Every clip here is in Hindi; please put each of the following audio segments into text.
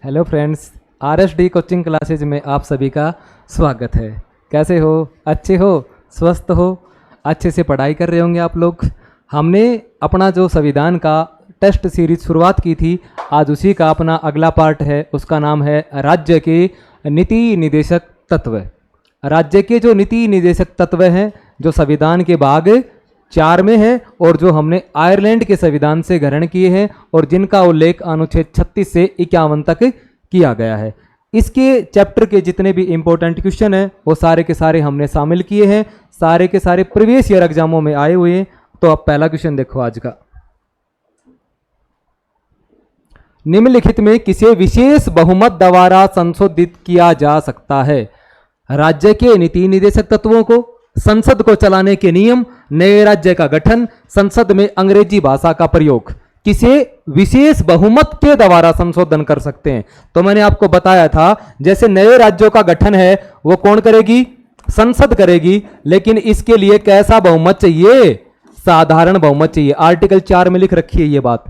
Hello friends, RSD coaching classes में आप सभी का स्वागत है। कैसे हो? अच्छे हो? स्वस्थ हो? अच्छे से पढ़ाई कर रहे होंगे आप लोग। हमने अपना जो संविधान का टेस्ट सीरीज शुरुआत की थी, आज उसी का अपना अगला पार्ट है। उसका नाम है राज्य के नीति निदेशक तत्व। राज्य के जो नीति निदेशक तत्व हैं, जो संविधान के भाग 4 में है और जो हमने आयरलैंड के संविधान से ग्रहण किए हैं और जिनका उल्लेख अनुच्छेद 36 से 51 तक किया गया है। इसके चैप्टर के जितने भी इंपॉर्टेंट क्वेश्चन हैं वो सारे के सारे हमने शामिल किए हैं, सारे के सारे प्रीवियस ईयर एग्जामों में आए हुए हैं। तो अब पहला क्वेश्चन देखो आज का। निम्नलिखित में किसे विशेष बहुमत द्वारा संशोधित किया जा सकता है? राज्य के नीति निदेशक तत्वों को, संसद को चलाने के नियम, नए राज्य का गठन, संसद में अंग्रेजी भाषा का प्रयोग। किसे विशेष बहुमत के द्वारा संशोधन कर सकते हैं? तो मैंने आपको बताया था, जैसे नए राज्यों का गठन है वो कौन करेगी? संसद करेगी। लेकिन इसके लिए कैसा बहुमत चाहिए? साधारण बहुमत चाहिए। आर्टिकल 4 में लिख रखी है ये बात,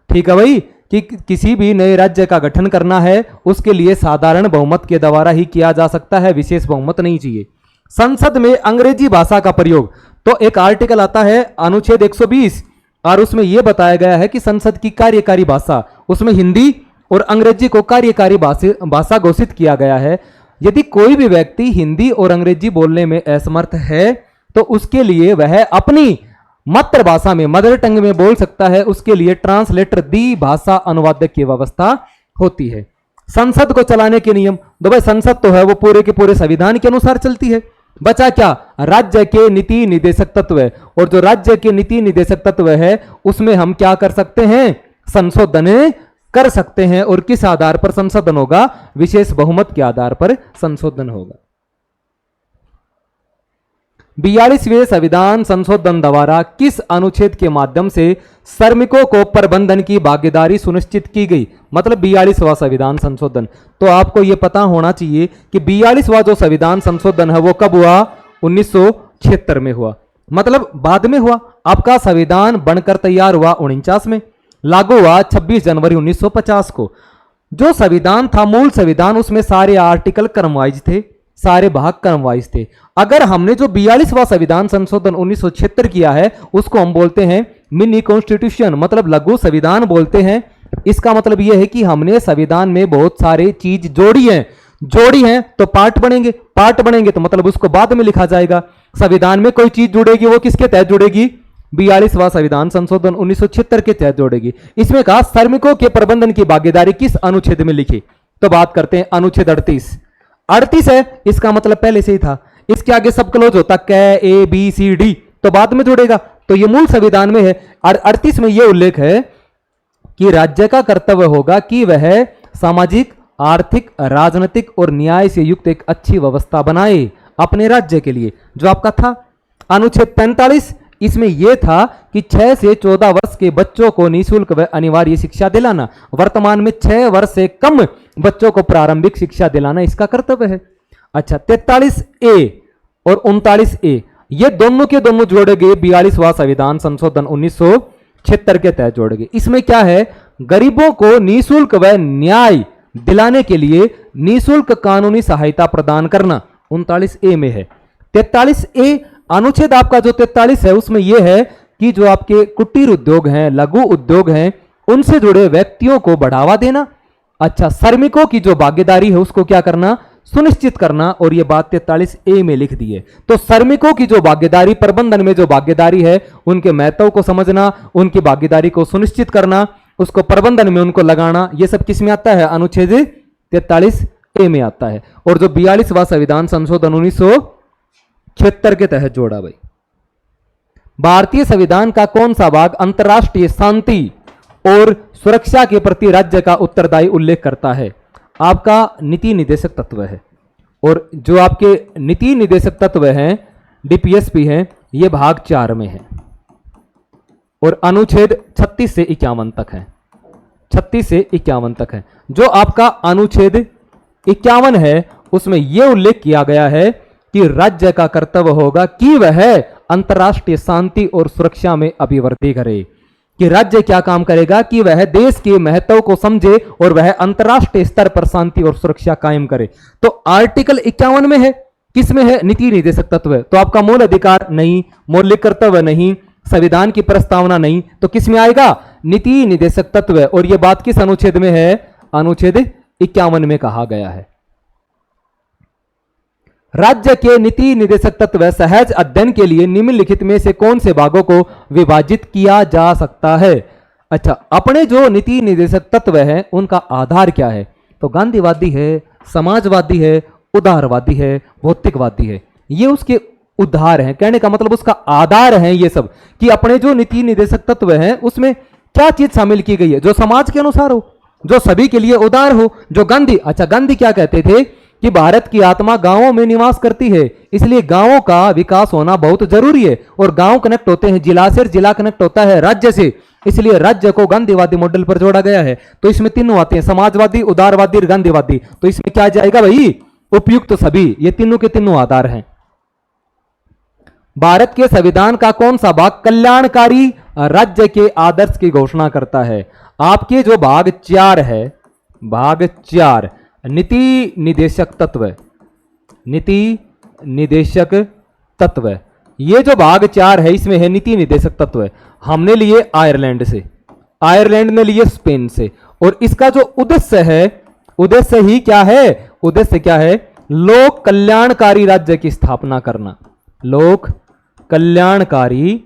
ठीक है भाई, कि किसी भी नए राज्य का गठन करना है उसके लिए साधारण बहुमत के द्वारा ही किया जा सकता है, विशेष बहुमत नहीं चाहिए। संसद में अंग्रेजी भाषा का प्रयोग, तो एक आर्टिकल आता है अनुच्छेद 120 और उसमें यह बताया गया है कि संसद की कार्यकारी भाषा, उसमें हिंदी और अंग्रेजी को कार्यकारी भाषा घोषित किया गया है। यदि कोई भी व्यक्ति हिंदी और अंग्रेजी बोलने में असमर्थ है तो उसके लिए वह अपनी मातृभाषा में, मदर टंग में बोल सकता है। उसके लिए ट्रांसलेटर दी भाषा अनुवादक की व्यवस्था होती है। संसद को चलाने के नियम, तो भाई संसद तो है वो पूरे के पूरे संविधान के अनुसार चलती है। बचा क्या? राज्य के नीति निदेशक तत्व है। और जो राज्य के नीति निदेशक तत्व है उसमें हम क्या कर सकते हैं? संशोधन कर सकते हैं। और किस आधार पर संशोधन होगा? विशेष बहुमत के आधार पर संशोधन होगा। 42वें संविधान संशोधन द्वारा किस अनुच्छेद के माध्यम से श्रमिकों को प्रबंधन की भागीदारी सुनिश्चित की गई? मतलब 42वां संविधान संशोधन। तो आपको यह पता होना चाहिए कि 42वां जो संविधान संशोधन है वो कब हुआ? 1976 में हुआ, मतलब बाद में हुआ। आपका संविधान बनकर तैयार हुआ 49 में, लागू हुआ 26 जनवरी 1950 को। जो संविधान था मूल संविधान, उसमें सारे आर्टिकल क्रमवाइज थे, सारे भाग क्रमवाइज थे। अगर हमने जो 42वां संविधान संशोधन 1976 किया है उसको हम बोलते हैं मिनी कॉन्स्टिट्यूशन, मतलब लघु संविधान बोलते हैं। इसका मतलब यह है कि हमने संविधान में बहुत सारे चीज जोड़ी हैं तो पार्ट बनेंगे तो मतलब उसको बाद में लिखा जाएगा। संविधान में कोई चीज जुड़ेगी वो किसके तहत जुड़ेगी? 42वां संविधान संशोधन 1976 के तहत जोड़ेगी। इसमें कहा श्रमिकों के प्रबंधन की भागीदारी किस अनुच्छेद में लिखी? तो बात करते हैं अनुच्छेद 38 है। इसका मतलब पहले से ही था। इसके आगे सब क्लोज होता कै ए बी सी डी, तो बाद में जुड़ेगा। तो ये मूल संविधान में है। और 38 में यह उल्लेख है कि राज्य का कर्तव्य होगा कि वह सामाजिक, आर्थिक, राजनीतिक और न्याय से युक्त एक अच्छी व्यवस्था बनाए अपने राज्य के लिए, जो आपका था। अनुच्छेद 45, इसमें यह था कि 6 से 14 वर्ष के बच्चों को निःशुल्क व अनिवार्य शिक्षा दिलाना। वर्तमान में 6 वर्ष से कम बच्चों को प्रारंभिक शिक्षा दिलाना इसका कर्तव्य है। अच्छा, 43A और 39A ये दोनों के दोनों जोड़े गए 42वां संविधान संशोधन 1976 के तहत जोड़े गए। इसमें क्या है? गरीबों को निःशुल्क व न्याय दिलाने के लिए निःशुल्क कानूनी सहायता प्रदान करना 39A में है। 43A अनुच्छेद आपका जो 43 है उसमें यह है कि जो आपके कुटीर उद्योग हैं, लघु उद्योग हैं, उनसे जुड़े व्यक्तियों को बढ़ावा देना। अच्छा, श्रमिकों की जो भागीदारी है उसको क्या करना? सुनिश्चित करना। और ये बात 43A में लिख दी है। तो श्रमिकों की जो भागीदारी, प्रबंधन में जो भागीदारी है, उनके महत्व को समझना, उनकी भागीदारी को सुनिश्चित करना, उसको प्रबंधन में उनको लगाना, ये सब किस में आता है? अनुच्छेद 43A में आता है। और जो 42वां संविधान संशोधन 1976 के तहत जोड़ा भाई। भारतीय संविधान का कौन सा भाग अंतरराष्ट्रीय शांति और सुरक्षा के प्रति राज्य का उत्तरदायी उल्लेख करता है? आपका नीति निदेशक तत्व है। और जो आपके नीति निदेशक तत्व हैं, डीपीएसपी हैं, ये भाग 4 में है और अनुच्छेद 36 से 51 तक है। 36 से 51 तक है। जो आपका अनुच्छेद 51 है उसमें यह उल्लेख किया गया है कि राज्य का कर्तव्य होगा कि वह अंतर्राष्ट्रीय शांति और सुरक्षा में अभिवृद्धि करे। कि राज्य क्या काम करेगा कि वह देश के महत्व को समझे और वह अंतरराष्ट्रीय स्तर पर शांति और सुरक्षा कायम करे। तो आर्टिकल 51 में है, किसमें है? नीति निर्देशक तत्व। तो आपका मूल अधिकार नहीं, मौलिक कर्तव्य नहीं, संविधान की प्रस्तावना नहीं, तो किस में आएगा? नीति निर्देशक तत्व। और यह बात किस अनुच्छेद में है? अनुच्छेद 51 में कहा गया है। राज्य के नीति निर्देशक तत्व सहज अध्ययन के लिए निम्नलिखित में से कौन से भागों को विभाजित किया जा सकता है? अच्छा, अपने जो नीति निर्देशक तत्व है उनका आधार क्या है? तो गांधीवादी है, समाजवादी है, उदारवादी है, भौतिकवादी है। ये उसके उदार हैं, कहने का मतलब उसका आधार है ये सब, कि अपने जो नीति निर्देशक तत्व हैं उसमें क्या चीज शामिल की गई है जो समाज के अनुसार हो, जो सभी के लिए उदार हो। जो गांधी, अच्छा गांधी क्या कहते थे कि भारत की आत्मा गांवों में निवास करती है, इसलिए गांवों का विकास होना बहुत जरूरी है। और गांव कनेक्ट होते हैं जिला से, जिला कनेक्ट होता है राज्य से, इसलिए राज्य को गांधीवादी मॉडल पर जोड़ा गया है। तो इसमें तीनों आते हैं, समाजवादी, उदारवादी और गांधीवादी। तो इसमें क्या जाएगा भाई? उपयुक्त सभी। ये तीनों के तीनों आधार हैं। भारत के संविधान का कौन सा भाग कल्याणकारी राज्य के आदर्श की घोषणा करता है? आपके जो भाग 4 है, भाग 4 नीति निर्देशक तत्व, नीति निर्देशक तत्व, ये जो भाग 4 है इसमें है नीति निर्देशक तत्व। हमने लिए आयरलैंड से, आयरलैंड ने लिए स्पेन से। और इसका जो उद्देश्य है, उद्देश्य ही क्या है? उद्देश्य क्या है? लोक कल्याणकारी राज्य की स्थापना करना, लोक कल्याणकारी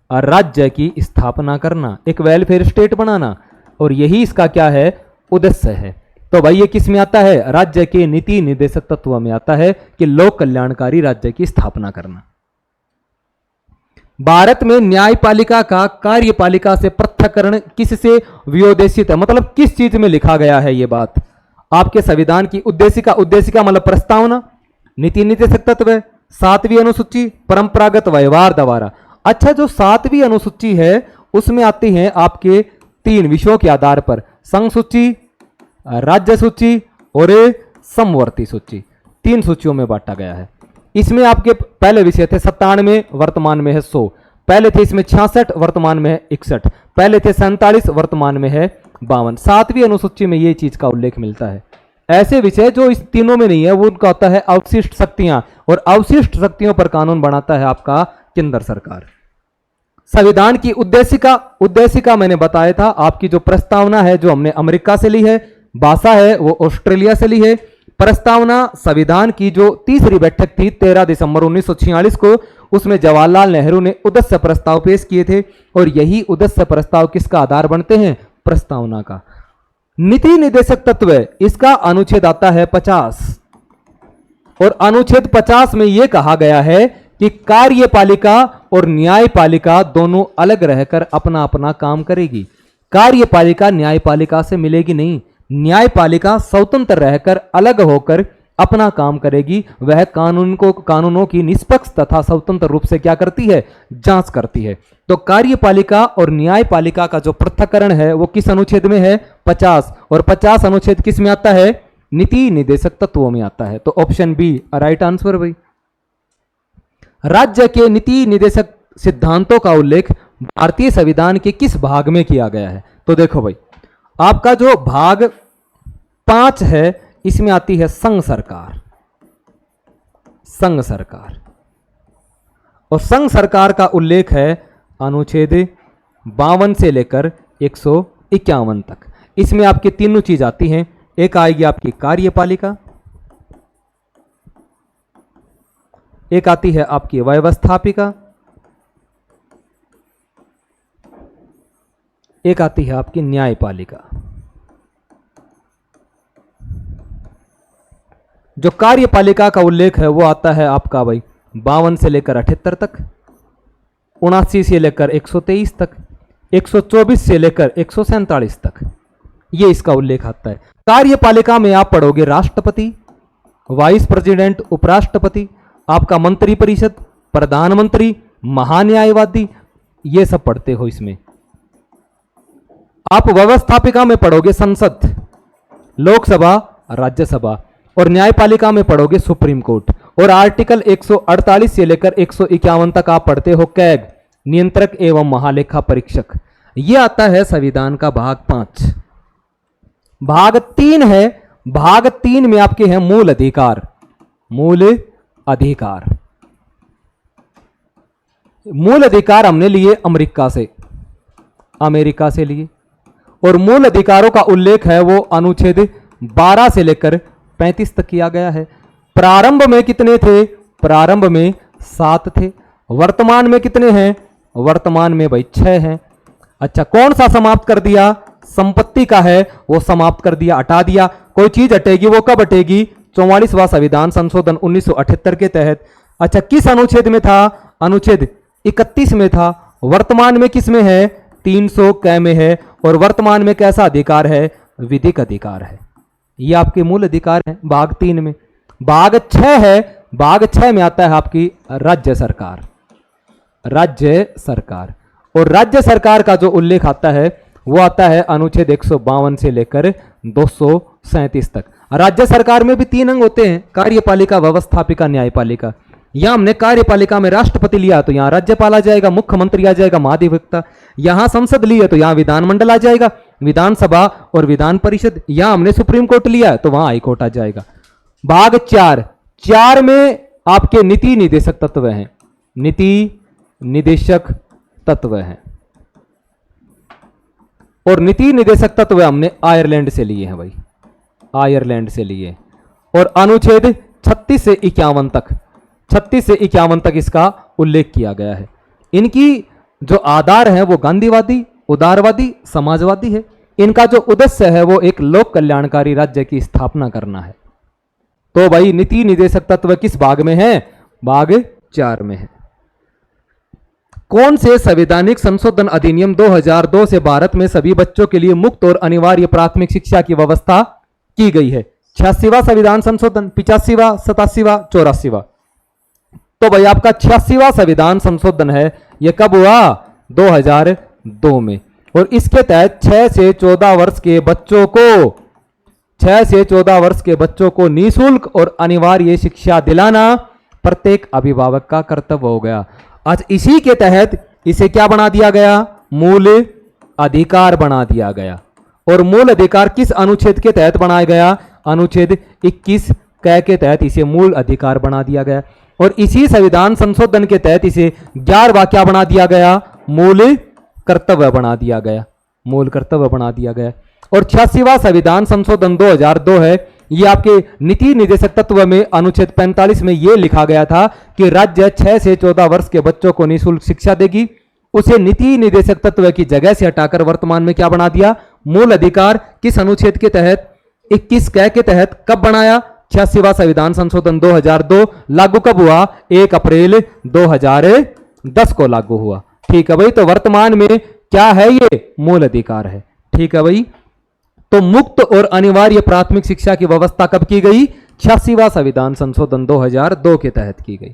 राज्य की स्थापना करना, एक वेलफेयर स्टेट बनाना। और यही इसका क्या है? उद्देश्य है। तो भाई ये किस में आता है? राज्य के नीति निर्देशक तत्व में आता है कि लोक कल्याणकारी राज्य की स्थापना करना। भारत में न्यायपालिका का कार्यपालिका से पृथक्करण किससे वियोजित है? मतलब किस चीज में लिखा गया है ये बात? आपके संविधान की उद्देशिका, उद्देशिका मतलब प्रस्तावना, नीति निर्देशक तत्व, 7वीं अनुसूची, परंपरागत व्यवहार द्वारा। अच्छा, जो 7वीं अनुसूची है उसमें आती है आपके 3 विषयों के आधार पर, संघ सूची, राज्य सूची और समवर्ती सूची। 3 सूचियों में बांटा गया है। इसमें आपके पहले विषय थे 97, वर्तमान में है 100। पहले थे इसमें 66, वर्तमान में है 61। पहले थे 47, वर्तमान में है 52। 7वीं अनुसूची में ये चीज का उल्लेख मिलता है। ऐसे विषय जो इस तीनों में नहीं है वो उनका होता है अवशिष्ट शक्तियां, और अवशिष्ट शक्तियों पर कानून बनाता है आपका केंद्र सरकार। संविधान की उद्देशिका, उद्देशिका मैंने बताया था, आपकी जो प्रस्तावना है जो हमने अमेरिका से ली है, भाषा है वो ऑस्ट्रेलिया से ली है। प्रस्तावना संविधान की जो तीसरी बैठक थी 13 दिसंबर 1946 को, उसमें जवाहरलाल नेहरू ने उद्देश्य प्रस्ताव पेश किए थे। और यही उद्देश्य प्रस्ताव किसका आधार बनते हैं? प्रस्तावना का। नीति निर्देशक तत्व, इसका अनुच्छेद आता है 50। और अनुच्छेद 50 में यह कहा गया है कि कार्यपालिका और न्यायपालिका दोनों अलग रहकर अपना अपना काम करेगी। कार्यपालिका न्यायपालिका से मिलेगी नहीं, न्यायपालिका स्वतंत्र रहकर अलग होकर अपना काम करेगी। वह कानूनों की निष्पक्ष तथा स्वतंत्र रूप से क्या करती है? जांच करती है। तो कार्यपालिका और न्यायपालिका का जो पृथक्करण है वो किस अनुच्छेद में है? 50। और 50 अनुच्छेद किस में आता है? नीति निर्देशक तत्वों में आता है। तो ऑप्शन बी राइट आंसर भाई। राज्य के नीति निर्देशक सिद्धांतों का उल्लेख भारतीय संविधान के किस भाग में किया गया है? तो देखो भाई, आपका जो भाग 5 है इसमें आती है संघ सरकार, संघ सरकार। और संघ सरकार का उल्लेख है अनुच्छेद 52 से लेकर 151 तक। इसमें आपकी तीनों चीज आती हैं। एक आएगी आपकी कार्यपालिका, एक आती है आपकी व्यवस्थापिका, एक आती है आपकी न्यायपालिका। जो कार्यपालिका का उल्लेख है वो आता है आपका भाई 52 से लेकर 78 तक, 79 से लेकर 123 तक, 124 से लेकर 147 तक, ये इसका उल्लेख आता है। कार्यपालिका में आप पढ़ोगे राष्ट्रपति, वाइस प्रेसिडेंट, उपराष्ट्रपति, आपका मंत्री परिषद, प्रधानमंत्री, महान्यायवादी, ये सब पढ़ते हो इसमें। आप व्यवस्थापिका में पढ़ोगे संसद, लोकसभा, राज्यसभा। और न्यायपालिका में पढ़ोगे सुप्रीम कोर्ट। और आर्टिकल 148 से लेकर 151 तक आप पढ़ते हो कैग, नियंत्रक एवं महालेखा परीक्षक। ये आता है संविधान का भाग 5। भाग 3 है, भाग 3 में आपके हैं मूल अधिकार। मूल अधिकार, मूल अधिकार हमने लिए अमेरिका से लिए, और मूल अधिकारों का उल्लेख है वो अनुच्छेद 12 से लेकर 35 तक किया गया है। प्रारंभ में कितने थे? प्रारंभ में 7 थे। वर्तमान में कितने हैं? वर्तमान में भाई 6 हैं। अच्छा, कौन सा समाप्त कर दिया? संपत्ति का है वो समाप्त कर दिया, हटा दिया। कोई चीज हटेगी वो कब हटेगी? 44वां संविधान संशोधन 1978 के तहत। अच्छा, किस अनुच्छेद में था? अनुच्छेद 31 में था। वर्तमान में किस में है? 300 क में है। और वर्तमान में कैसा अधिकार है? विधिक अधिकार है। ये आपके मूल अधिकार हैं भाग 3 में। भाग 6 है, भाग 6 में आता है आपकी राज्य सरकार। राज्य सरकार, और राज्य सरकार का जो उल्लेख आता है वो आता है अनुच्छेद 152 से लेकर 237 तक। राज्य सरकार में भी 3 अंग होते हैं, कार्यपालिका, व्यवस्थापिका, न्यायपालिका। यहां हमने कार्यपालिका में राष्ट्रपति लिया तो यहां राज्यपाल आ जाएगा, मुख्यमंत्री आ जाएगा, महाधिवक्ता। यहां संसद ली है तो यहां विधानमंडल आ जाएगा, विधानसभा और विधान परिषद। यहां हमने सुप्रीम कोर्ट लिया है तो वहां हाई कोर्ट आ जाएगा। भाग 4 में आपके नीति निदेशक तत्व हैं। नीति निदेशक तत्व हैं, और नीति निदेशक तत्व हमने आयरलैंड से लिए हैं भाई, आयरलैंड से लिए। और अनुच्छेद 36 से 51 तक, 36 से 51 तक इसका उल्लेख किया गया है। इनकी जो आधार है वो गांधीवादी, उदारवादी, समाजवादी है। इनका जो उद्देश्य है वो एक लोक कल्याणकारी राज्य की स्थापना करना है। तो भाई नीति निदेशक तत्व किस भाग में है? भाग 4 में है। कौन से संवैधानिक संशोधन अधिनियम 2002 से भारत में सभी बच्चों के लिए मुफ्त और अनिवार्य प्राथमिक शिक्षा की व्यवस्था की गई है? 86वां संविधान संशोधन, 85वां, 87वां, 84वां। तो भाई आपका 86वां संविधान संशोधन है, यह कब हुआ? 2002 में। और इसके तहत 6 से 14 वर्ष के बच्चों को, 6 से 14 वर्ष के बच्चों को निःशुल्क और अनिवार्य शिक्षा दिलाना प्रत्येक अभिभावक का कर्तव्य हो गया। आज इसी के तहत इसे क्या बना दिया गया? मूल अधिकार बना दिया गया। और मूल अधिकार किस अनुच्छेद के तहत बनाया गया? अनुच्छेद 21 क के तहत इसे मूल अधिकार बना दिया गया। और इसी संविधान संशोधन के तहत इसे 11वां क्या बना दिया गया? मूल कर्तव्य बना दिया गया, मूल कर्तव्य बना दिया गया। और 86वां संविधान संशोधन 2002 है, ये आपके नीति निदेशक तत्व में अनुच्छेद 45 में यह लिखा गया था कि राज्य 6 से 14 वर्ष के बच्चों को निःशुल्क शिक्षा देगी। उसे नीति निदेशक तत्व की जगह से हटाकर वर्तमान में क्या बना दिया? मूल अधिकार। किस अनुच्छेद के तहत? 21 क के तहत। कब बनाया? 86वां संविधान संशोधन 2002। लागू कब हुआ? 1 अप्रैल 2010 को लागू हुआ। ठीक है भाई, तो वर्तमान में क्या है? ये मूल अधिकार है। ठीक है भाई, तो मुक्त और अनिवार्य प्राथमिक शिक्षा की व्यवस्था कब की गई? 86वां संविधान संशोधन 2002 के तहत की गई।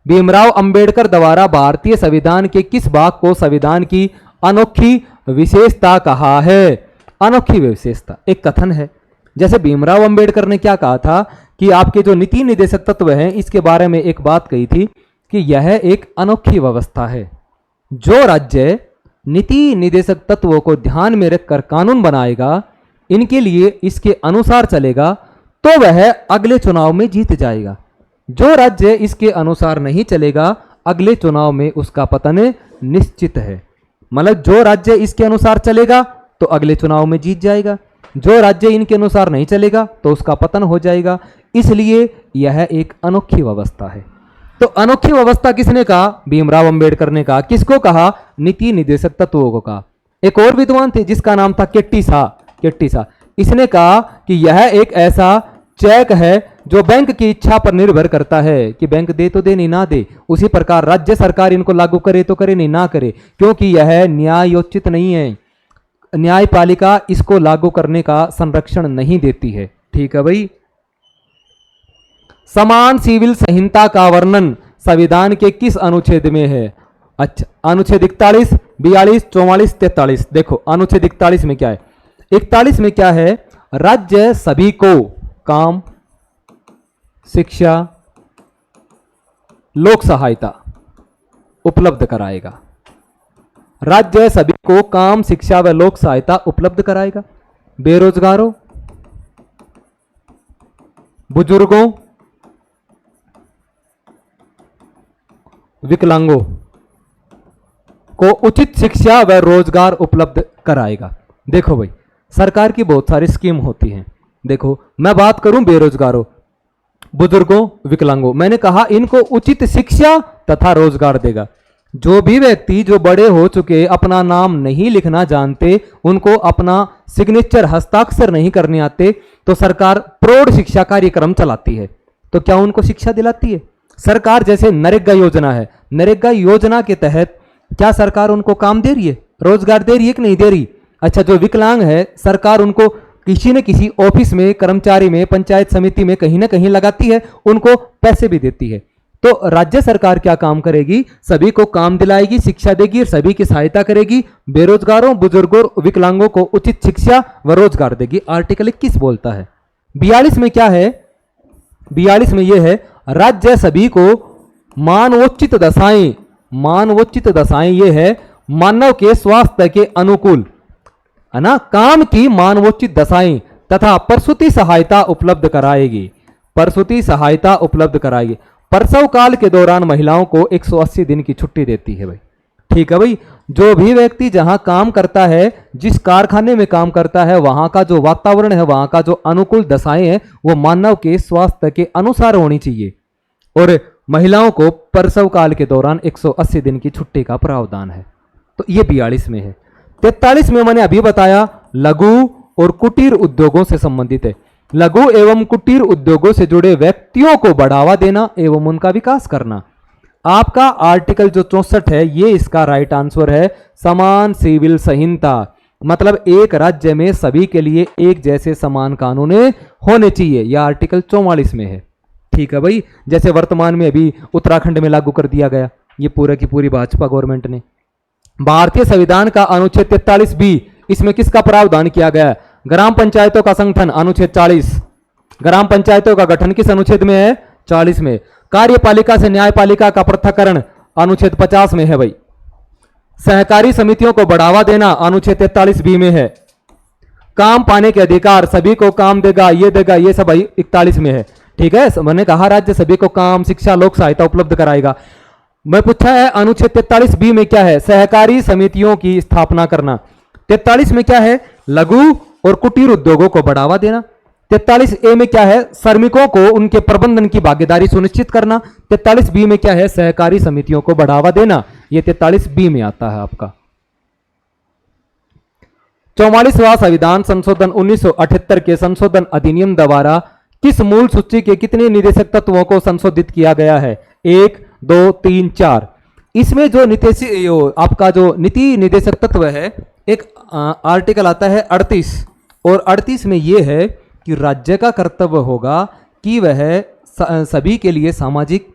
भीमराव अंबेडकर द्वारा भारतीय संविधान के किस भाग को संविधान की अनोखी विशेषता कहा है? अनोखी विशेषता एक कथन है। जैसे भीमराव अंबेडकर ने क्या कहा था कि आपके जो नीति निदेशक तत्व हैं इसके बारे में एक बात कही थी कि यह एक अनोखी व्यवस्था है। जो राज्य नीति निदेशक तत्वों को ध्यान में रखकर कानून बनाएगा, इनके लिए इसके अनुसार चलेगा, तो वह अगले चुनाव में जीत जाएगा। जो राज्य इसके अनुसार नहीं चलेगा, अगले चुनाव में उसका पतन निश्चित है। मतलब जो राज्य इसके अनुसार चलेगा तो अगले चुनाव में जीत जाएगा, जो राज्य इनके अनुसार नहीं चलेगा तो उसका पतन हो जाएगा। इसलिए यह एक अनोखी व्यवस्था है। तो अनोखी व्यवस्था किसने कहा? भीमराव अंबेडकर ने कहा। किसको कहा? नीति निदेशक तत्वों को कहा। एक और विद्वान थे जिसका नाम था केट्टी शाह। इसने कहा कि यह एक ऐसा चेक है जो बैंक की इच्छा पर निर्भर करता है कि बैंक दे तो दे, नहीं ना दे। उसी प्रकार राज्य सरकार इनको लागू करे तो करे, नहीं ना करे, क्योंकि यह न्यायोचित नहीं है। न्यायपालिका इसको लागू करने का संरक्षण नहीं देती है। ठीक है भाई। समान सिविल संहिता का वर्णन संविधान के किस अनुच्छेद में है? अच्छा, अनुच्छेद 41, 42, 44, 43। देखो अनुच्छेद 41 में क्या है? 41 में क्या है? राज्य सभी को काम, शिक्षा, लोक सहायता उपलब्ध कराएगा। राज्य सभी को काम, शिक्षा व लोक सहायता उपलब्ध कराएगा। बेरोजगारों, बुजुर्गों, विकलांगों को उचित शिक्षा व रोजगार उपलब्ध कराएगा। देखो भाई, सरकार की बहुत सारी स्कीम होती हैं। देखो, मैं बात करूं बेरोजगारों, बुजुर्गों, विकलांगों, मैंने कहा इनको उचित शिक्षा तथा रोजगार देगा। जो भी व्यक्ति जो बड़े हो चुके, अपना नाम नहीं लिखना जानते, उनको अपना सिग्नेचर हस्ताक्षर नहीं करने आते, तो सरकार प्रौढ़ शिक्षा कार्यक्रम चलाती है। तो क्या उनको शिक्षा दिलाती है सरकार? जैसे नरेगा योजना है, नरेगा योजना के तहत क्या सरकार उनको काम दे रही है, रोजगार दे रही है कि नहीं दे रही? अच्छा, जो विकलांग है, सरकार उनको किसी न किसी ऑफिस में, कर्मचारी में, पंचायत समिति में कहीं ना कहीं लगाती है, उनको पैसे भी देती है। तो राज्य सरकार क्या काम करेगी? सभी को काम दिलाएगी, शिक्षा देगी, सभी की सहायता करेगी। बेरोजगारों, बुजुर्गों, विकलांगों को उचित शिक्षा व रोजगार देगी। आर्टिकल 21 बोलता है। 42 में क्या है? 42 में यह है, राज्य सभी को मानवोचित दशाएं, मानवोचित दशाएं ये है मानव के स्वास्थ्य के अनुकूल, है ना, काम की मानवोचित दशाएं तथा प्रसूति सहायता उपलब्ध कराएगी। प्रसूति सहायता उपलब्ध कराएगी। प्रसव काल के दौरान महिलाओं को 180 दिन की छुट्टी देती है भाई। ठीक है भाई, जो भी व्यक्ति जहां काम करता है, जिस कारखाने में काम करता है, वहां का जो वातावरण है, वहां का जो अनुकूल दशाएं हैं, वो मानव के स्वास्थ्य के अनुसार होनी चाहिए। और महिलाओं को प्रसव काल के दौरान 180 दिन की छुट्टी का प्रावधान है। तो ये 42 में है। 43 में मैंने अभी बताया, लघु और कुटीर उद्योगों से संबंधित है। लघु एवं कुटीर उद्योगों से जुड़े व्यक्तियों को बढ़ावा देना एवं उनका विकास करना। आपका आर्टिकल जो 64 है, ये इसका राइट आंसर है। समान सिविल संहिता, मतलब एक राज्य में सभी के लिए एक जैसे समान कानून होने चाहिए। यह आर्टिकल 44 में है। ठीक है भाई, जैसे वर्तमान में अभी उत्तराखंड में लागू कर दिया गया, ये पूरा की पूरी भाजपा गवर्नमेंट ने। भारतीय संविधान का अनुच्छेद 43B, इसमें किसका प्रावधान किया गया? ग्राम पंचायतों का संगठन, अनुच्छेद 40। ग्राम पंचायतों का गठन किस अनुच्छेद में है? 40 में। कार्यपालिका से न्यायपालिका का पृथक्करण, अनुच्छेद 50 में है भाई। सहकारी समितियों को बढ़ावा देना, अनुच्छेद 43B में है। काम पाने के अधिकार, सभी को काम देगा, ये सब भाई 41 में है। ठीक है, मैंने कहा राज्य सभी को काम, शिक्षा, लोक सहायता उपलब्ध कराएगा। मैं पूछा है अनुच्छेद 43B में क्या है? सहकारी समितियों की स्थापना करना। 43 में क्या है? लघु और कुटीर उद्योगों को बढ़ावा देना। 43A में क्या है? श्रमिकों को उनके प्रबंधन की भागीदारी सुनिश्चित करना। 43B में क्या है? सहकारी समितियों को बढ़ावा देना। ये 43B में आता है आपका। 44वां संविधान संशोधन 1978 के संशोधन अधिनियम द्वारा किस मूल सूची के कितने निदेशक तत्वों को संशोधित किया गया है? 1, 2, 3, 4। इसमें जो आपका जो नीति निदेशक तत्व है, एक आर्टिकल आता है 38, और 38 में यह है कि राज्य का कर्तव्य होगा कि वह सभी के लिए सामाजिक,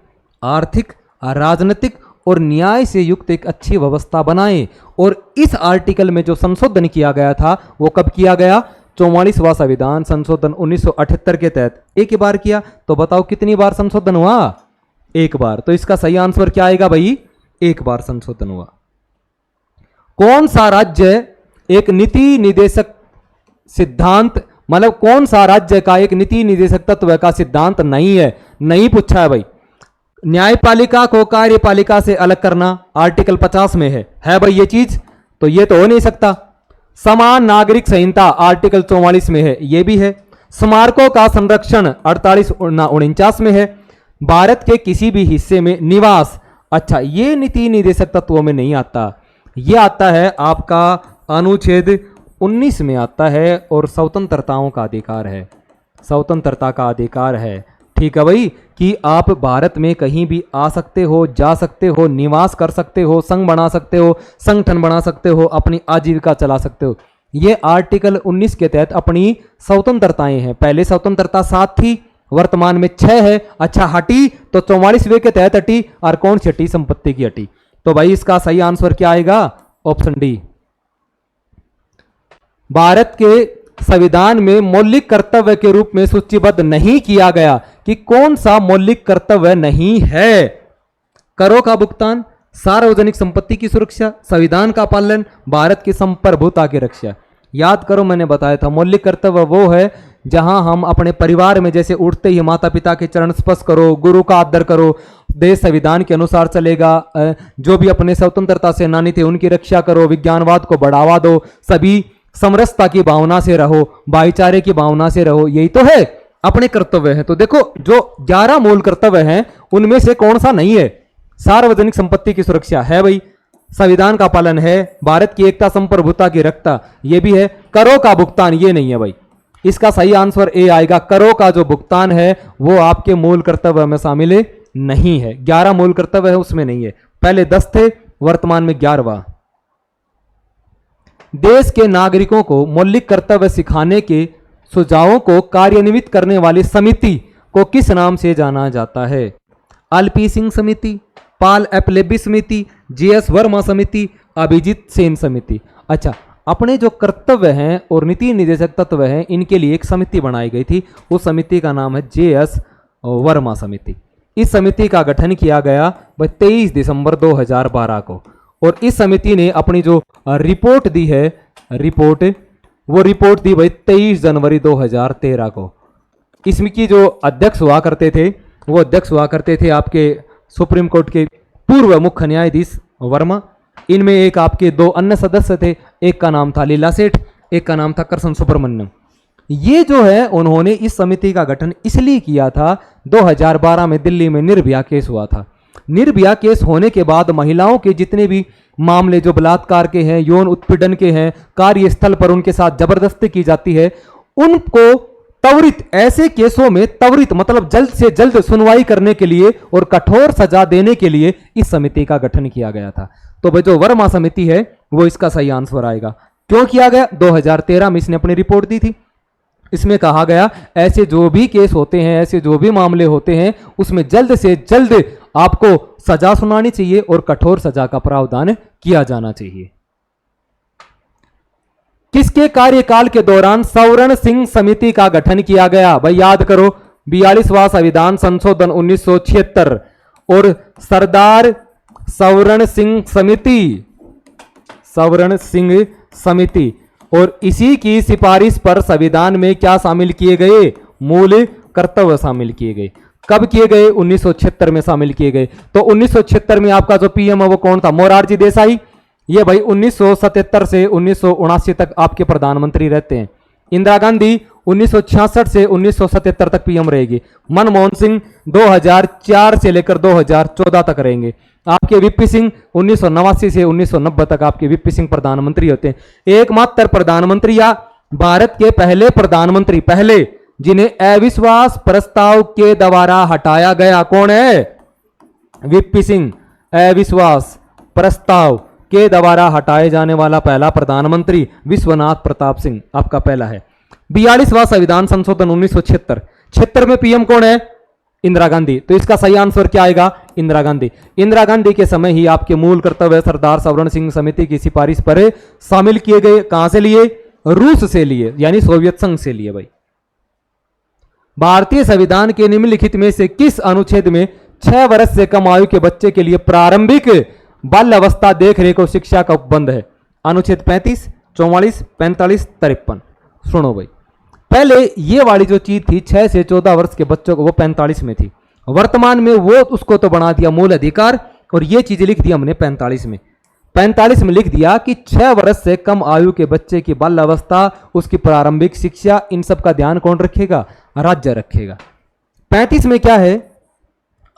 आर्थिक, राजनीतिक और न्याय से युक्त एक अच्छी व्यवस्था बनाए। और इस आर्टिकल में जो संशोधन किया गया था, वो कब किया गया? 44वां संविधान संशोधन 1978 के तहत। एक ही बार किया, तो बताओ कितनी बार संशोधन हुआ? एक बार। तो इसका सही आंसर क्या आएगा भाई? एक बार संशोधन हुआ। कौन सा राज्य एक नीति निदेशक सिद्धांत, मतलब कौन सा राज्य का एक नीति निदेशक तत्व का सिद्धांत नहीं है? नहीं पूछा है भाई। न्यायपालिका को कार्यपालिका से अलग करना, आर्टिकल 50 में है भाई ये चीज? तो ये तो हो नहीं सकता। समान नागरिक संहिता, आर्टिकल 44 में है, ये भी है। स्मारकों का संरक्षण 48-49 में है। भारत के किसी भी हिस्से में निवास, अच्छा ये नीति निदेशक तत्वों में नहीं आता, ये आता है आपका अनुच्छेद 19 में आता है। और स्वतंत्रताओं का अधिकार है, स्वतंत्रता का अधिकार है। ठीक है भाई, कि आप भारत में कहीं भी आ सकते हो, जा सकते हो, निवास कर सकते हो, संघ बना सकते हो, संगठन बना सकते हो, अपनी आजीविका चला सकते हो। ये आर्टिकल 19 के तहत अपनी स्वतंत्रताएं हैं। पहले स्वतंत्रता 7 थी, वर्तमान में 6 है। अच्छा हटी तो 44वें के तहत हटी, और कौन सी हटी? संपत्ति की हटी। तो भाई इसका सही आंसर क्या आएगा? Option D. भारत के संविधान में मौलिक कर्तव्य के रूप में सूचीबद्ध नहीं किया गया कि कौन सा मौलिक कर्तव्य नहीं है। करों का भुगतान, सार्वजनिक संपत्ति की सुरक्षा, संविधान का पालन, भारत की संप्रभुता की रक्षा। याद करो, मैंने बताया था मौलिक कर्तव्य वो है जहां हम अपने परिवार में जैसे उठते ही माता पिता के चरण स्पर्श करो, गुरु का आदर करो, देश संविधान के अनुसार चलेगा, जो भी अपने स्वतंत्रता सेनानी थे उनकी रक्षा करो, विज्ञानवाद को बढ़ावा दो, सभी समरसता की भावना से रहो, भाईचारे की भावना से रहो, यही तो है अपने कर्तव्य है। तो देखो जो 11 मूल कर्तव्य हैं उनमें से कौन सा नहीं है? सार्वजनिक संपत्ति की सुरक्षा है भाई, संविधान का पालन है, भारत की एकता संप्रभुता की रक्षा ये भी है, करों का भुगतान ये नहीं है भाई। इसका सही आंसर ए आएगा, करों का जो भुगतान है वो आपके मूल कर्तव्य में शामिल नहीं है। 11 मूल कर्तव्य है उसमें नहीं है, पहले 10 थे, वर्तमान में 11वां। देश के नागरिकों को मौलिक कर्तव्य सिखाने के सुझावों को कार्यान्वित करने वाली समिति को किस नाम से जाना जाता है? एलपी सिंह समिति, पाल एपलेबी समिति, जेएस वर्मा समिति, अभिजीत सेन समिति। अच्छा, अपने जो कर्तव्य हैं और नीति निर्देशक तत्व हैं इनके लिए एक समिति बनाई गई थी, उस समिति का नाम है जेएस वर्मा समिति। इस समिति का गठन किया गया 23 दिसंबर 2012 को, और इस समिति ने अपनी जो रिपोर्ट दी है, वो रिपोर्ट दी भाई 23 जनवरी 2013 को। इसमें की जो अध्यक्ष हुआ करते थे वो अध्यक्ष हुआ करते थे आपके सुप्रीम कोर्ट के पूर्व मुख्य न्यायाधीश वर्मा। इनमें एक आपके 2 अन्य सदस्य थे, एक का नाम था लीला सेठ, एक का नाम था कृष्ण सुब्रमण्यम। ये जो है उन्होंने इस समिति का गठन इसलिए किया था, 2012 में दिल्ली में निर्भया केस हुआ था। निर्भया केस होने के बाद महिलाओं के जितने भी मामले जो बलात्कार के हैं, यौन उत्पीड़न के हैं, कार्यस्थल पर उनके साथ जबरदस्ती की जाती है, उनको त्वरित ऐसे केसों में त्वरित मतलब जल्द से जल्द सुनवाई करने के लिए और कठोर सजा देने के लिए इस समिति का गठन किया गया था। तो भाई जो वर्मा समिति है वो इसका सही आंसर आएगा। क्यों किया गया? 2013 में इसने अपनी रिपोर्ट दी थी। इसमें कहा गया ऐसे जो भी केस होते हैं, ऐसे जो भी मामले होते हैं, उसमें जल्द से जल्द आपको सजा सुनानी चाहिए और कठोर सजा का प्रावधान किया जाना चाहिए। किसके कार्यकाल के दौरान सवर्ण सिंह समिति का गठन किया गया? भाई याद करो, 42वां संविधान संशोधन 1976 और सरदार सवर्ण सिंह समिति, और इसी की सिफारिश पर संविधान में क्या शामिल किए गए? मूल कर्तव्य शामिल किए गए। कब किए गए? 1976 में शामिल किए गए। तो 1976 में आपका जो पीएम है वो कौन था? मोरारजी देसाई। ये भाई 1977 से 1979 तक आपके प्रधानमंत्री रहते हैं। इंदिरा गांधी 1966 से 1977 तक पीएम रहेगी। मनमोहन सिंह 2004 से लेकर 2014 तक रहेंगे। आपके वीपी सिंह 1989 से 1990 तक आपके वीपी सिंह प्रधानमंत्री होते हैं। एकमात्र प्रधानमंत्री या भारत के पहले प्रधानमंत्री जिन्हें अविश्वास प्रस्ताव के द्वारा हटाया गया, कौन है? वीपी सिंह। अविश्वास प्रस्ताव के द्वारा हटाए जाने वाला पहला प्रधानमंत्री विश्वनाथ प्रताप सिंह आपका पहला है। 42वां संविधान संशोधन 1976 में पीएम कौन है? इंदिरा गांधी। तो इसका सही आंसर क्या आएगा? इंदिरा गांधी। इंदिरा गांधी के समय ही आपके मूल कर्तव्य सरदार सवर्ण सिंह समिति की सिफारिश पर शामिल किए गए। कहां से लिए? रूस से लिए, यानी सोवियत संघ से लिए। भाई भारतीय संविधान के निम्नलिखित में से किस अनुच्छेद में 6 वर्ष से कम आयु के बच्चे के लिए प्रारंभिक बाल्य अवस्था देख रेख और शिक्षा का उपबंध है? अनुच्छेद 35, 44, 45, 53। सुनो भाई, पहले ये वाली जो चीज थी 6 से 14 वर्ष के बच्चों को, वो 45 में थी। वर्तमान में वो उसको तो बना दिया मूल अधिकार, और ये चीज लिख दी हमने 45 में। 45 में लिख दिया कि 6 वर्ष से कम आयु के बच्चे की बाल्य अवस्था, उसकी प्रारंभिक शिक्षा, इन सब का ध्यान कौन रखेगा? राज्य रखेगा। 35 में क्या है?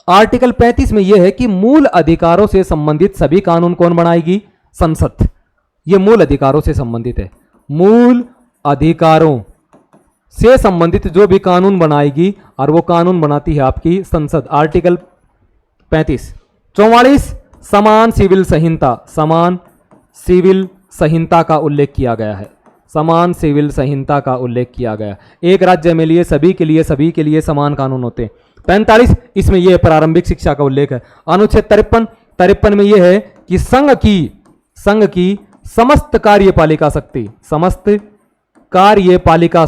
आर्टिकल 35 में यह है कि मूल अधिकारों से संबंधित सभी कानून कौन बनाएगी? संसद। यह मूल अधिकारों से संबंधित है। मूल अधिकारों से संबंधित जो भी कानून बनाएगी, और वो कानून बनाती है आपकी संसद। आर्टिकल 35। 44 समान सिविल संहिता, समान सिविल संहिता का उल्लेख किया गया है। समान सिविल संहिता का उल्लेख किया गया। एक राज्य में लिए सभी के लिए समान कानून होते हैं। 45 इसमें यह प्रारंभिक शिक्षा का उल्लेख है। अनुच्छेद 53 में यह है कि संघ की समस्त कार्यपालिका शक्ति, समस्त कार्यपालिका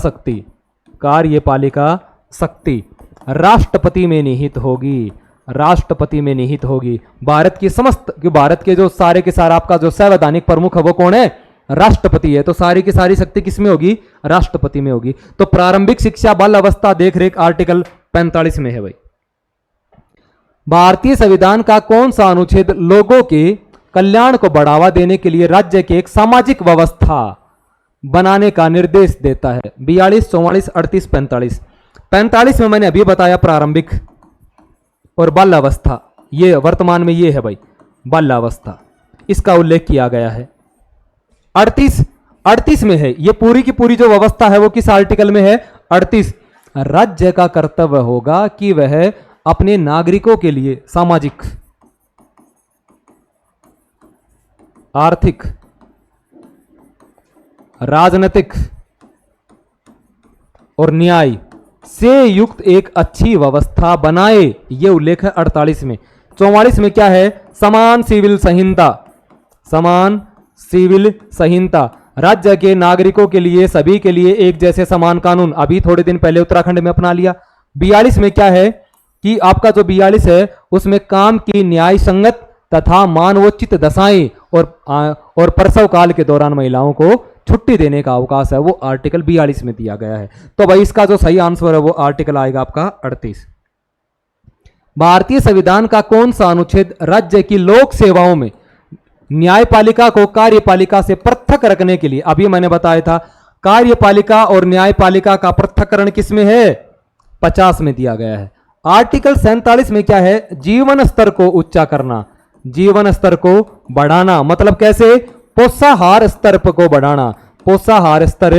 शक्ति राष्ट्रपति में निहित होगी। राष्ट्रपति में निहित होगी। भारत की समस्त, भारत के जो सारे के सारा आपका जो संवैधानिक प्रमुख है वो कौन है? राष्ट्रपति है। तो सारी की सारी शक्ति किस में होगी? राष्ट्रपति में होगी। तो प्रारंभिक शिक्षा बाल अवस्था देखरेख आर्टिकल 45 में है भाई। भारतीय संविधान का कौन सा अनुच्छेद लोगों के कल्याण को बढ़ावा देने के लिए राज्य की एक सामाजिक व्यवस्था बनाने का निर्देश देता है? 42, 44, 38, 45। 45 में मैंने अभी बताया प्रारंभिक और बाल्यावस्था, ये वर्तमान में ये है भाई बाल्यावस्था, इसका उल्लेख किया गया है। 38 में है, ये पूरी की पूरी जो व्यवस्था है वो किस आर्टिकल में है? 38। राज्य का कर्तव्य होगा कि वह अपने नागरिकों के लिए सामाजिक, आर्थिक, राजनीतिक और न्याय से युक्त एक अच्छी व्यवस्था बनाए, यह उल्लेख है 48 में। 44 में क्या है? समान सिविल संहिता, समान सिविल संहिता, राज्य के नागरिकों के लिए, सभी के लिए एक जैसे समान कानून, अभी थोड़े दिन पहले उत्तराखंड में अपना लिया। 42 में क्या है कि आपका जो 42 है उसमें काम की न्याय संगत तथा मानवोचित दशाएं और प्रसव काल के दौरान महिलाओं को छुट्टी देने का अवकाश है, वो आर्टिकल 42 में दिया गया है। तो भाई इसका जो सही आंसर है वो आर्टिकल आएगा आपका 38। भारतीय संविधान का कौन सा अनुच्छेद राज्य की लोक सेवाओं में न्यायपालिका को कार्यपालिका से पृथक रखने के लिए, अभी मैंने बताया था कार्यपालिका और न्यायपालिका का पृथककरण किसमें है? 50 में दिया गया है। आर्टिकल 47 में क्या है? जीवन स्तर को ऊंचा करना, जीवन स्तर को बढ़ाना, मतलब कैसे? पोषाहार स्तर को बढ़ाना, पोषाहार स्तर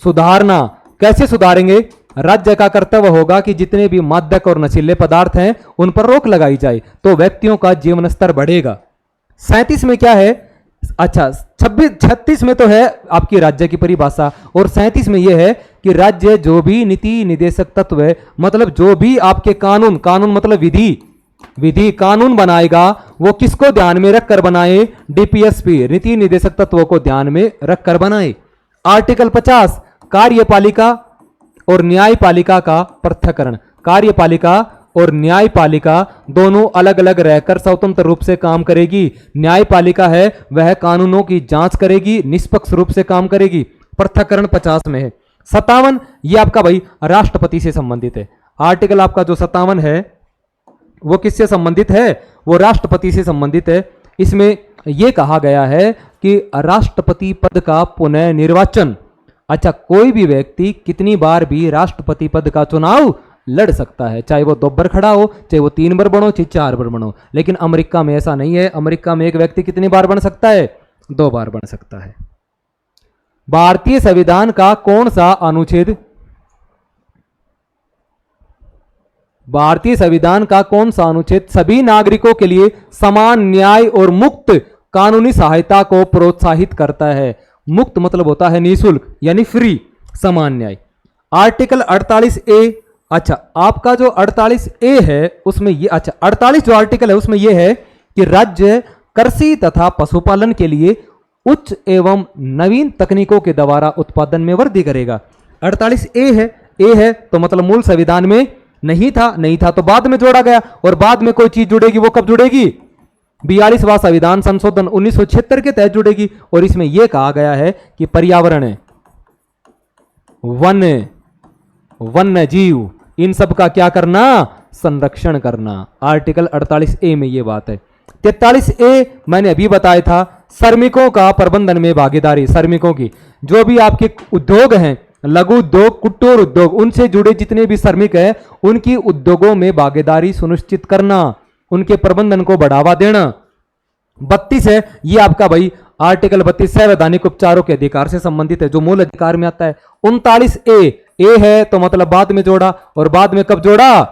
सुधारना। कैसे सुधारेंगे? राज्य का कर्तव्य होगा कि जितने भी मादक और नशीले पदार्थ हैं उन पर रोक लगाई जाए, तो व्यक्तियों का जीवन स्तर बढ़ेगा। 37 में क्या है? अच्छा 36 में तो है आपकी राज्य की परिभाषा, और 37 में यह है कि राज्य जो भी नीति निदेशक तत्व है, मतलब जो भी आपके कानून, कानून मतलब विधि कानून बनाएगा वो किसको ध्यान में रखकर बनाए? डीपीएसपी, नीति निदेशक तत्वों को ध्यान में रखकर बनाए। आर्टिकल 50 कार्यपालिका और न्यायपालिका का पृथक्करण, कार्यपालिका और न्यायपालिका दोनों अलग अलग रहकर स्वतंत्र रूप से काम करेगी। न्यायपालिका है वह कानूनों की जांच करेगी, निष्पक्ष रूप से काम करेगी। पृथक्करण 50 में है। 57 ये आपका भाई राष्ट्रपति से संबंधित है। आर्टिकल आपका जो 57 है वो किससे संबंधित है? वो राष्ट्रपति से संबंधित है। इसमें यह कहा गया है कि राष्ट्रपति पद का पुनः निर्वाचन, अच्छा कोई भी व्यक्ति कितनी बार भी राष्ट्रपति पद का चुनाव लड़ सकता है, चाहे वो 2 बार खड़ा हो, चाहे वो 3 बार बनो, चाहे 4 बार बनो। लेकिन अमेरिका में ऐसा नहीं है। अमेरिका में एक व्यक्ति कितनी बार बन सकता है? 2 बार बन सकता है। भारतीय संविधान का कौन सा अनुच्छेद, भारतीय संविधान का कौन सा अनुच्छेद सभी नागरिकों के लिए समान न्याय और मुक्त कानूनी सहायता को प्रोत्साहित करता है? मुक्त मतलब होता है निःशुल्क, यानी फ्री, समान न्याय। आर्टिकल 48A, अच्छा आपका जो 48A है उसमें ये, अच्छा 48 जो आर्टिकल है उसमें यह है कि राज्य कृषि तथा पशुपालन के लिए उच्च एवं नवीन तकनीकों के द्वारा उत्पादन में वृद्धि करेगा। 48A है, ए है तो मतलब मूल संविधान में नहीं था तो बाद में जोड़ा गया, और बाद में कोई चीज जुड़ेगी वो कब जुड़ेगी? 42वां संविधान संशोधन 1976 के तहत जुड़ेगी। और इसमें यह कहा गया है कि पर्यावरण, वन्य जीव, इन सब का क्या करना? संरक्षण करना। आर्टिकल 48A में यह बात है। 43A मैंने अभी बताया था, श्रमिकों का प्रबंधन में भागीदारी, श्रमिकों की जो भी आपके उद्योग हैं, लघु उद्योग, कुटीर उद्योग, उनसे जुड़े जितने भी श्रमिक हैं उनकी उद्योगों में भागीदारी सुनिश्चित करना, उनके प्रबंधन को बढ़ावा देना। 32 है ये आपका भाई आर्टिकल 32 संवैधानिक उपचारों के अधिकार से संबंधित है, जो मूल अधिकार में आता है। 39A है तो मतलब बाद में जोड़ा, और बाद में कब जोड़ा?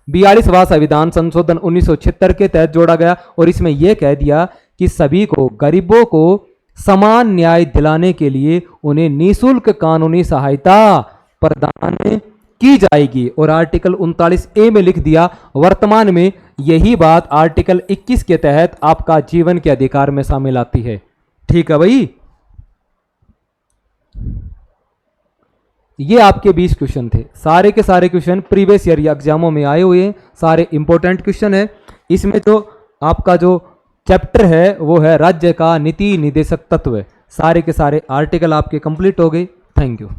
42वां संविधान संशोधन 1976 के तहत जोड़ा गया। और इसमें यह कह दिया कि सभी को, गरीबों को समान न्याय दिलाने के लिए उन्हें निःशुल्क कानूनी सहायता प्रदान की जाएगी। और आर्टिकल 39A में लिख दिया, वर्तमान में यही बात आर्टिकल 21 के तहत आपका जीवन के अधिकार में शामिल आती है। ठीक है भाई, ये आपके 20 क्वेश्चन थे, सारे के सारे क्वेश्चन प्रीवियस ईयर एग्जामों में आए हुए हैं, सारे इंपॉर्टेंट क्वेश्चन है। इसमें जो आपका जो चैप्टर है वो है राज्य का नीति निदेशक तत्व। सारे के सारे आर्टिकल आपके कंप्लीट हो गए। Thank you.